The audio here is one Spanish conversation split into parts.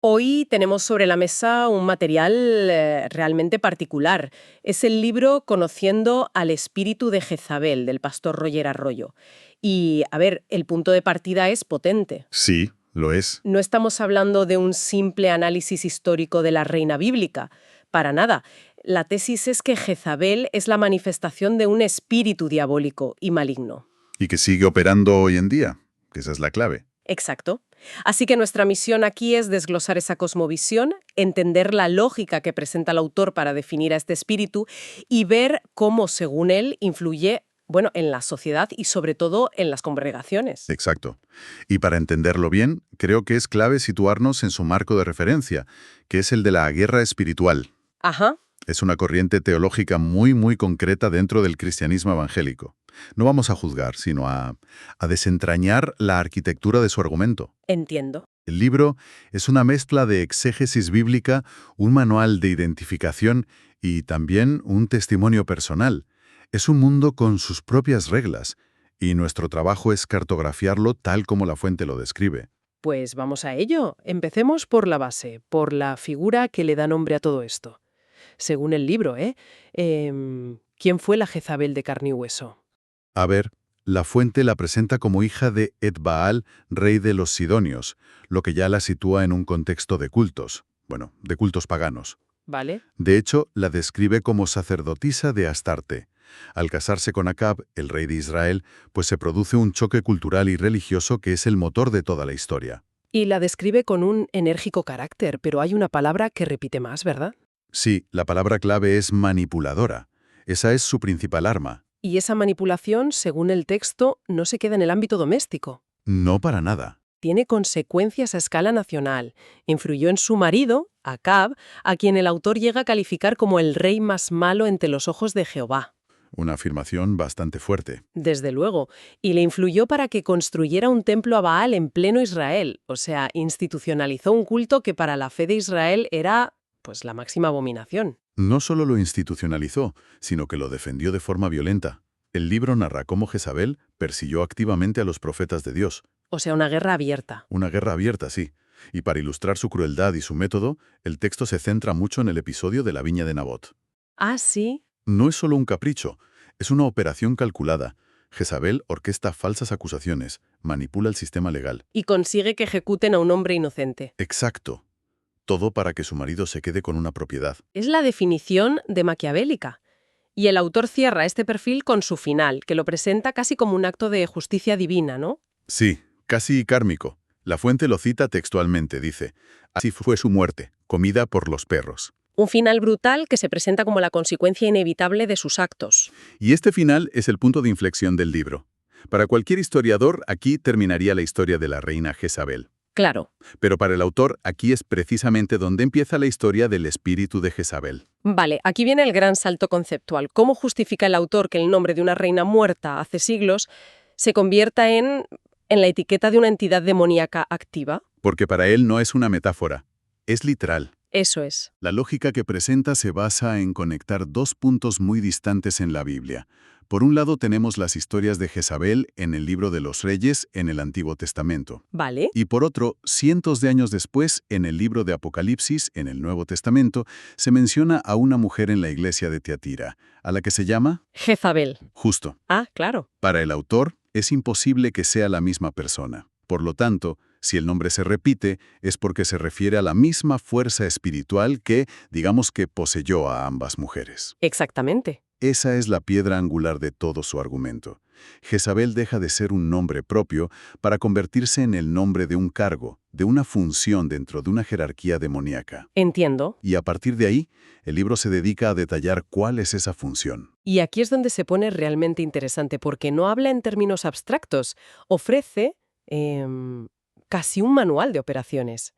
Hoy tenemos sobre la mesa un material realmente particular. Es el libro Conociendo al espíritu de Jezabel, del pastor Roger Arroyo. Y, a ver, el punto de partida es potente. Sí, lo es. No estamos hablando de un simple análisis histórico de la reina bíblica. Para nada. La tesis es que Jezabel es la manifestación de un espíritu diabólico y maligno. Y que sigue operando hoy en día, que esa es la clave. Exacto. Así que nuestra misión aquí es desglosar esa cosmovisión, entender la lógica que presenta el autor para definir a este espíritu y ver cómo, según él, influye, bueno, en la sociedad y sobre todo en las congregaciones. Exacto. Y para entenderlo bien, creo que es clave situarnos en su marco de referencia, que es el de la guerra espiritual. Ajá, Es una corriente teológica muy concreta dentro del cristianismo evangélico. No vamos a juzgar, sino a desentrañar la arquitectura de su argumento. entiendo. El libro es una mezcla de exégesis bíblica, un manual de identificación y también un testimonio personal. Es un mundo con sus propias reglas, y nuestro trabajo es cartografiarlo tal como la fuente lo describe. Pues vamos a ello. Empecemos por la base, por la figura que le da nombre a todo esto. Según el libro, ¿quién fue la Jezabel de carne y hueso? A ver, la fuente la presenta como hija de Etbaal, rey de los Sidonios, lo que ya la sitúa en un contexto de cultos, bueno, de cultos paganos. ¿Vale? De hecho, la describe como sacerdotisa de Astarte. Al casarse con Acab, el rey de Israel, pues se produce un choque cultural y religioso que es el motor de toda la historia. Y la describe con un enérgico carácter, pero hay una palabra que repite más, ¿verdad? Sí, la palabra clave es manipuladora. Esa es su principal arma. Y esa manipulación, según el texto, no se queda en el ámbito doméstico. No para nada. Tiene consecuencias a escala nacional. Influyó en su marido, Acab, a quien el autor llega a calificar como el rey más malo ante los ojos de Jehová. Una afirmación bastante fuerte. Desde luego. Y le influyó para que construyera un templo a Baal en pleno Israel. O sea, institucionalizó un culto que para la fe de Israel era, pues, la máxima abominación. No solo lo institucionalizó, sino que lo defendió de forma violenta. El libro narra cómo Jezabel persiguió activamente a los profetas de Dios. O sea, una guerra abierta. Una guerra abierta, sí. Y para ilustrar su crueldad y su método, el texto se centra mucho en el episodio de la viña de Nabot. Ah, sí. No es solo un capricho, es una operación calculada. Jezabel orquesta falsas acusaciones, manipula el sistema legal. Y consigue que ejecuten a un hombre inocente. Exacto. Todo para que su marido se quede con una propiedad. Es la definición de maquiavélica. Y el autor cierra este perfil con su final, que lo presenta casi como un acto de justicia divina, ¿no? Sí, casi kármico. La fuente lo cita textualmente, dice, así fue su muerte, comida por los perros. Un final brutal que se presenta como la consecuencia inevitable de sus actos. Y este final es el punto de inflexión del libro. Para cualquier historiador, aquí terminaría la historia de la reina Jezabel. Claro. Pero para el autor, aquí es precisamente donde empieza la historia del espíritu de Jezabel. Vale, aquí viene el gran salto conceptual. ¿Cómo justifica el autor que el nombre de una reina muerta hace siglos se convierta en la etiqueta de una entidad demoníaca activa? Porque para él no es una metáfora, es literal. Eso es. La lógica que presenta se basa en conectar dos puntos muy distantes en la Biblia. Por un lado tenemos las historias de Jezabel en el libro de los Reyes en el Antiguo Testamento. Vale. Y por otro, cientos de años después, en el libro de Apocalipsis, en el Nuevo Testamento, se menciona a una mujer en la iglesia de Tiatira, a la que se llama Jezabel. Justo. Ah, claro. Para el autor, es imposible que sea la misma persona. Por lo tanto, si el nombre se repite, es porque se refiere a la misma fuerza espiritual que, digamos que poseyó a ambas mujeres. Exactamente. Esa es la piedra angular de todo su argumento. Jezabel deja de ser un nombre propio para convertirse en el nombre de un cargo, de una función dentro de una jerarquía demoníaca. Entiendo. Y a partir de ahí, el libro se dedica a detallar cuál es esa función. Y aquí es donde se pone realmente interesante, porque no habla en términos abstractos. Ofrece casi un manual de operaciones.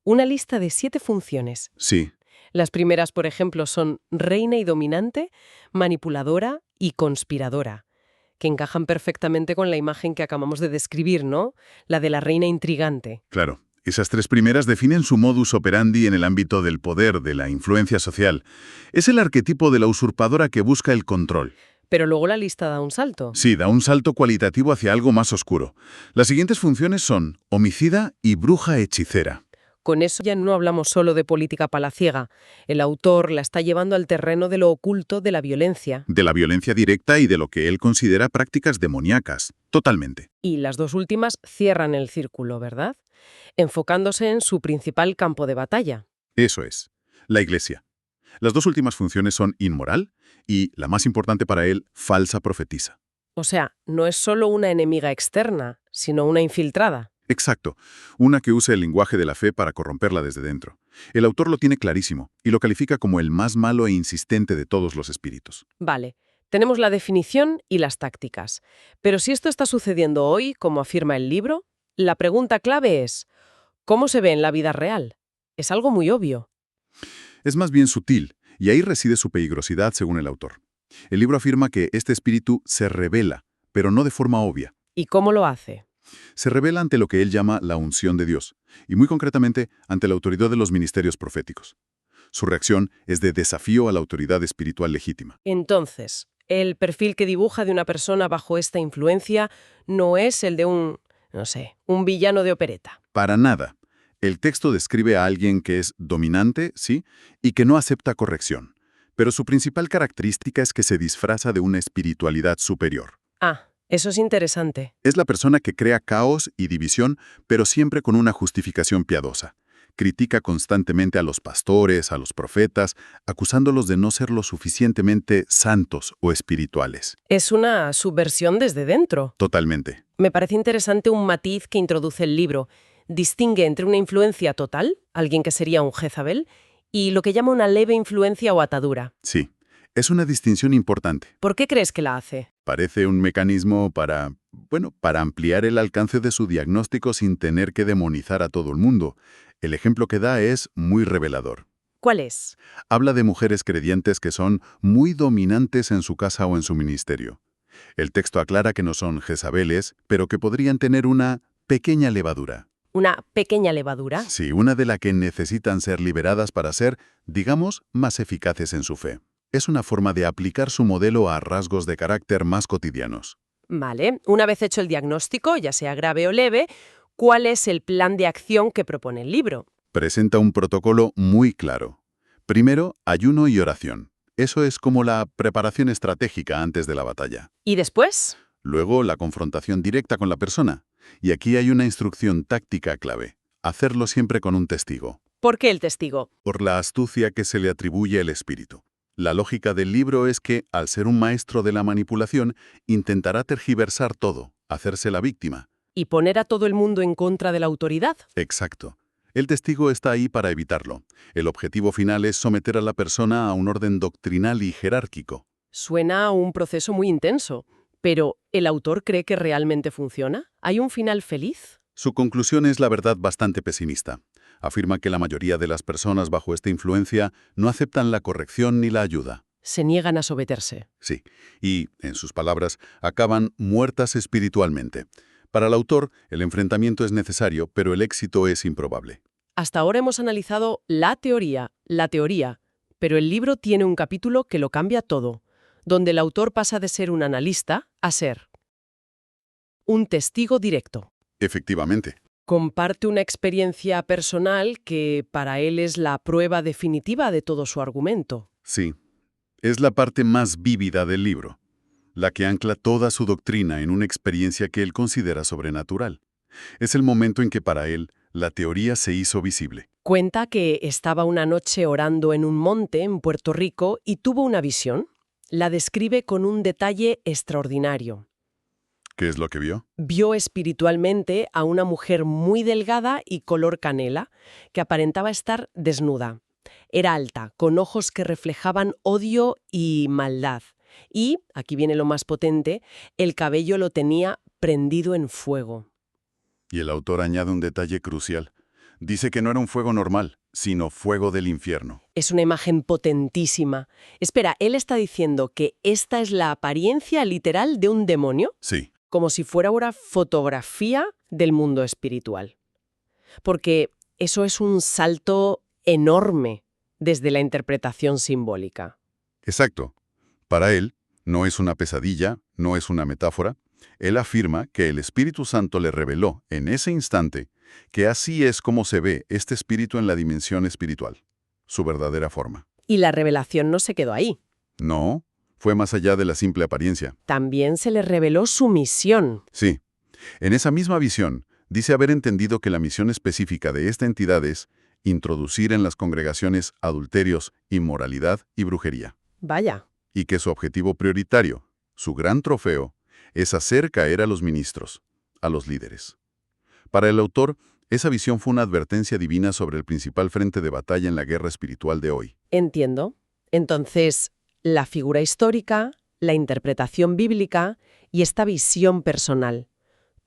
Una lista de 7 funciones. Sí, Las primeras, por ejemplo, son reina y dominante, manipuladora y conspiradora, que encajan perfectamente con la imagen que acabamos de describir, ¿no? La de la reina intrigante. claro. Esas tres primeras definen su modus operandi en el ámbito del poder, de la influencia social. Es el arquetipo de la usurpadora que busca el control. Pero luego la lista da un salto. Sí, da un salto cualitativo hacia algo más oscuro. Las siguientes funciones son homicida y bruja hechicera. Con eso ya no hablamos solo de política palaciega. El autor la está llevando al terreno de lo oculto, de la violencia. De la violencia directa y de lo que él considera prácticas demoníacas. Totalmente. Y las dos últimas cierran el círculo, ¿verdad? Enfocándose en su principal campo de batalla. Eso es. La Iglesia. Las dos últimas funciones son inmoral y, la más importante para él, falsa profetisa. O sea, no es solo una enemiga externa, sino una infiltrada. Exacto. Una que usa el lenguaje de la fe para corromperla desde dentro. El autor lo tiene clarísimo y lo califica como el más malo e insistente de todos los espíritus. Vale, tenemos la definición y las tácticas. Pero si esto está sucediendo hoy, como afirma el libro, la pregunta clave es, ¿cómo se ve en la vida real? Es algo muy obvio. Es más bien sutil, y ahí reside su peligrosidad según el autor. El libro afirma que este espíritu se revela, pero no de forma obvia. ¿Y cómo lo hace? Se revela ante lo que él llama la unción de Dios, y muy concretamente ante la autoridad de los ministerios proféticos. Su reacción es de desafío a la autoridad espiritual legítima. Entonces, el perfil que dibuja de una persona bajo esta influencia no es el de un villano de opereta. Para nada. El texto describe a alguien que es dominante, sí, y que no acepta corrección. Pero su principal característica es que se disfraza de una espiritualidad superior. Ah, eso es interesante. Es la persona que crea caos y división, pero siempre con una justificación piadosa. Critica constantemente a los pastores, a los profetas, acusándolos de no ser lo suficientemente santos o espirituales. Es una subversión desde dentro. Totalmente. Me parece interesante un matiz que introduce el libro. Distingue entre una influencia total, alguien que sería un Jezabel, y lo que llama una leve influencia o atadura. Sí, es una distinción importante. ¿Por qué crees que la hace? Parece un mecanismo para ampliar el alcance de su diagnóstico sin tener que demonizar a todo el mundo. El ejemplo que da es muy revelador. ¿Cuál es? Habla de mujeres creyentes que son muy dominantes en su casa o en su ministerio. El texto aclara que no son Jezabeles, pero que podrían tener una pequeña levadura. ¿Una pequeña levadura? Sí, una de la que necesitan ser liberadas para ser, digamos, más eficaces en su fe. Es una forma de aplicar su modelo a rasgos de carácter más cotidianos. Vale, una vez hecho el diagnóstico, ya sea grave o leve, ¿cuál es el plan de acción que propone el libro? Presenta un protocolo muy claro. Primero, ayuno y oración. Eso es como la preparación estratégica antes de la batalla. ¿Y después? Luego, la confrontación directa con la persona. Y aquí hay una instrucción táctica clave. Hacerlo siempre con un testigo. ¿Por qué el testigo? Por la astucia que se le atribuye al espíritu. La lógica del libro es que, al ser un maestro de la manipulación, intentará tergiversar todo, hacerse la víctima. ¿Y poner a todo el mundo en contra de la autoridad? Exacto. El testigo está ahí para evitarlo. El objetivo final es someter a la persona a un orden doctrinal y jerárquico. Suena a un proceso muy intenso. Pero, ¿el autor cree que realmente funciona? ¿Hay un final feliz? Su conclusión es, la verdad, bastante pesimista. Afirma que la mayoría de las personas bajo esta influencia no aceptan la corrección ni la ayuda. Se niegan a someterse. Sí, y, en sus palabras, acaban muertas espiritualmente. Para el autor, el enfrentamiento es necesario, pero el éxito es improbable. Hasta ahora hemos analizado la teoría, pero el libro tiene un capítulo que lo cambia todo, donde el autor pasa de ser un analista a ser un testigo directo. Efectivamente. Comparte una experiencia personal que para él es la prueba definitiva de todo su argumento. Sí. Es la parte más vívida del libro, la que ancla toda su doctrina en una experiencia que él considera sobrenatural. Es el momento en que para él la teoría se hizo visible. Cuenta que estaba una noche orando en un monte en Puerto Rico y tuvo una visión. La describe con un detalle extraordinario. ¿Qué es lo que vio? Vio espiritualmente a una mujer muy delgada y color canela, que aparentaba estar desnuda. Era alta, con ojos que reflejaban odio y maldad. Y, aquí viene lo más potente, el cabello lo tenía prendido en fuego. Y el autor añade un detalle crucial. Dice que no era un fuego normal, sino fuego del infierno. Es una imagen potentísima. Espera, ¿él está diciendo que esta es la apariencia literal de un demonio? Sí. Como si fuera una fotografía del mundo espiritual. Porque eso es un salto enorme desde la interpretación simbólica. Exacto. Para él, no es una pesadilla, no es una metáfora. Él afirma que el Espíritu Santo le reveló en ese instante que así es como se ve este espíritu en la dimensión espiritual, su verdadera forma. Y la revelación no se quedó ahí. No, fue más allá de la simple apariencia. También se le reveló su misión. Sí, en esa misma visión, dice haber entendido que la misión específica de esta entidad es introducir en las congregaciones adulterios, inmoralidad y brujería. Vaya. Y que su objetivo prioritario, su gran trofeo, es hacer caer a los ministros, a los líderes. Para el autor, esa visión fue una advertencia divina sobre el principal frente de batalla en la guerra espiritual de hoy. Entiendo. Entonces, la figura histórica, la interpretación bíblica y esta visión personal.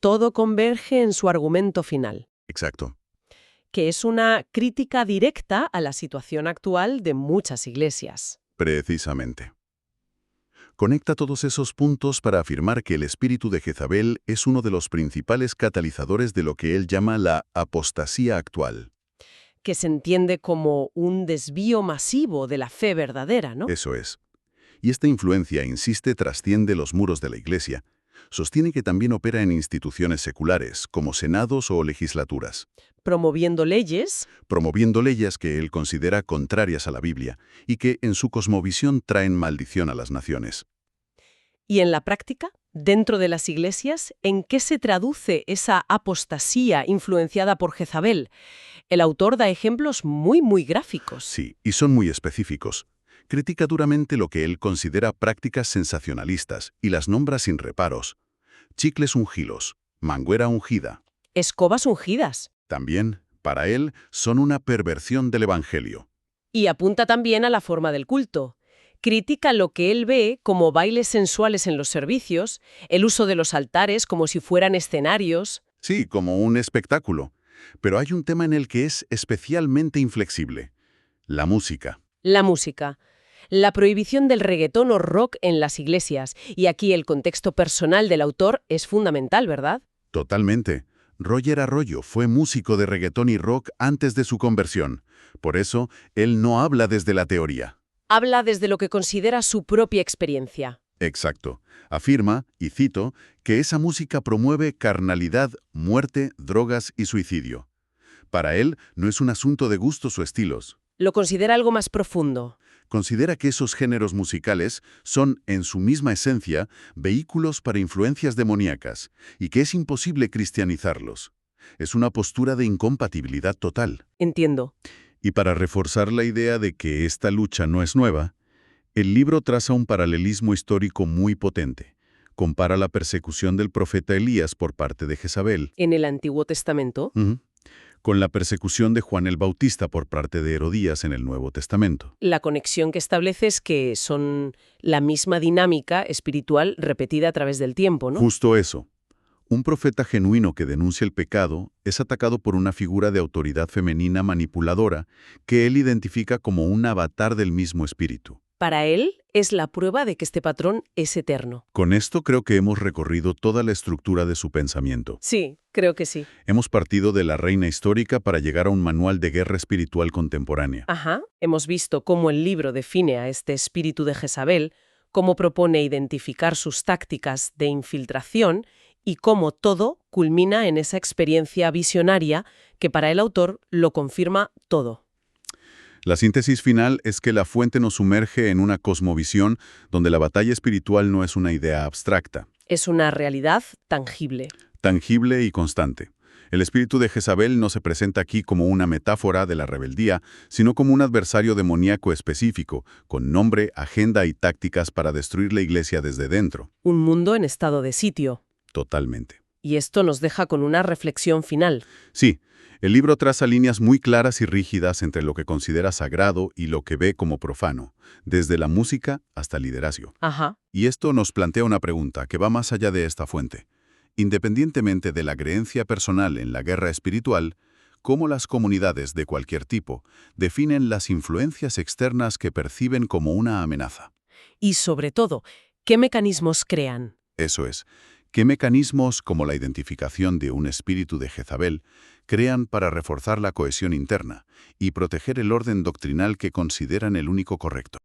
Todo converge en su argumento final, Exacto. que es una crítica directa a la situación actual de muchas iglesias. Precisamente. Conecta todos esos puntos para afirmar que el espíritu de Jezabel es uno de los principales catalizadores de lo que él llama la apostasía actual. Que se entiende como un desvío masivo de la fe verdadera, ¿no? Eso es. Y esta influencia, insiste, trasciende los muros de la Iglesia. Sostiene que también opera en instituciones seculares, como senados o legislaturas, Promoviendo leyes. promoviendo leyes que él considera contrarias a la Biblia y que, en su cosmovisión, traen maldición a las naciones. Y en la práctica, dentro de las iglesias, ¿en qué se traduce esa apostasía influenciada por Jezabel? El autor da ejemplos muy gráficos. Sí, y son muy específicos. Critica duramente lo que él considera prácticas sensacionalistas y las nombra sin reparos. Chicles ungilos, manguera ungida. Escobas ungidas. También, para él, son una perversión del Evangelio. Y apunta también a la forma del culto. Critica lo que él ve como bailes sensuales en los servicios, el uso de los altares como si fueran escenarios. Sí, como un espectáculo. Pero hay un tema en el que es especialmente inflexible: la música. La música. La prohibición del reggaetón o rock en las iglesias. Y aquí el contexto personal del autor es fundamental, ¿verdad? Totalmente. Roger Arroyo fue músico de reggaetón y rock antes de su conversión. Por eso, él no habla desde la teoría. Habla desde lo que considera su propia experiencia. Exacto. Afirma, y cito, que esa música promueve carnalidad, muerte, drogas y suicidio. Para él, no es un asunto de gustos o estilos. Lo considera algo más profundo. Considera que esos géneros musicales son, en su misma esencia, vehículos para influencias demoníacas, y que es imposible cristianizarlos. Es una postura de incompatibilidad total. Entiendo. Y para reforzar la idea de que esta lucha no es nueva, el libro traza un paralelismo histórico muy potente. Compara la persecución del profeta Elías por parte de Jezabel En el Antiguo Testamento. con la persecución de Juan el Bautista por parte de Herodías en el Nuevo Testamento. La conexión que establece es que son la misma dinámica espiritual repetida a través del tiempo, ¿no? Justo eso. Un profeta genuino que denuncia el pecado es atacado por una figura de autoridad femenina manipuladora que él identifica como un avatar del mismo espíritu. Para él es la prueba de que este patrón es eterno. Con esto creo que hemos recorrido toda la estructura de su pensamiento. Sí, creo que sí. Hemos partido de la reina histórica para llegar a un manual de guerra espiritual contemporánea. Ajá. Hemos visto cómo el libro define a este espíritu de Jezabel, cómo propone identificar sus tácticas de infiltración y cómo todo culmina en esa experiencia visionaria que para el autor lo confirma todo. La síntesis final es que la fuente nos sumerge en una cosmovisión donde la batalla espiritual no es una idea abstracta, Es una realidad tangible. tangible y constante. El espíritu de Jezabel no se presenta aquí como una metáfora de la rebeldía, sino como un adversario demoníaco específico, con nombre, agenda y tácticas para destruir la iglesia desde dentro. Un mundo en estado de sitio. Totalmente. Y esto nos deja con una reflexión final. Sí, el libro traza líneas muy claras y rígidas entre lo que considera sagrado y lo que ve como profano, desde la música hasta el liderazgo. Ajá. Y esto nos plantea una pregunta que va más allá de esta fuente. Independientemente de la creencia personal en la guerra espiritual, ¿cómo las comunidades de cualquier tipo definen las influencias externas que perciben como una amenaza? Y sobre todo, ¿qué mecanismos crean? Eso es, ¿qué mecanismos, como la identificación de un espíritu de Jezabel, crean para reforzar la cohesión interna y proteger el orden doctrinal que consideran el único correcto?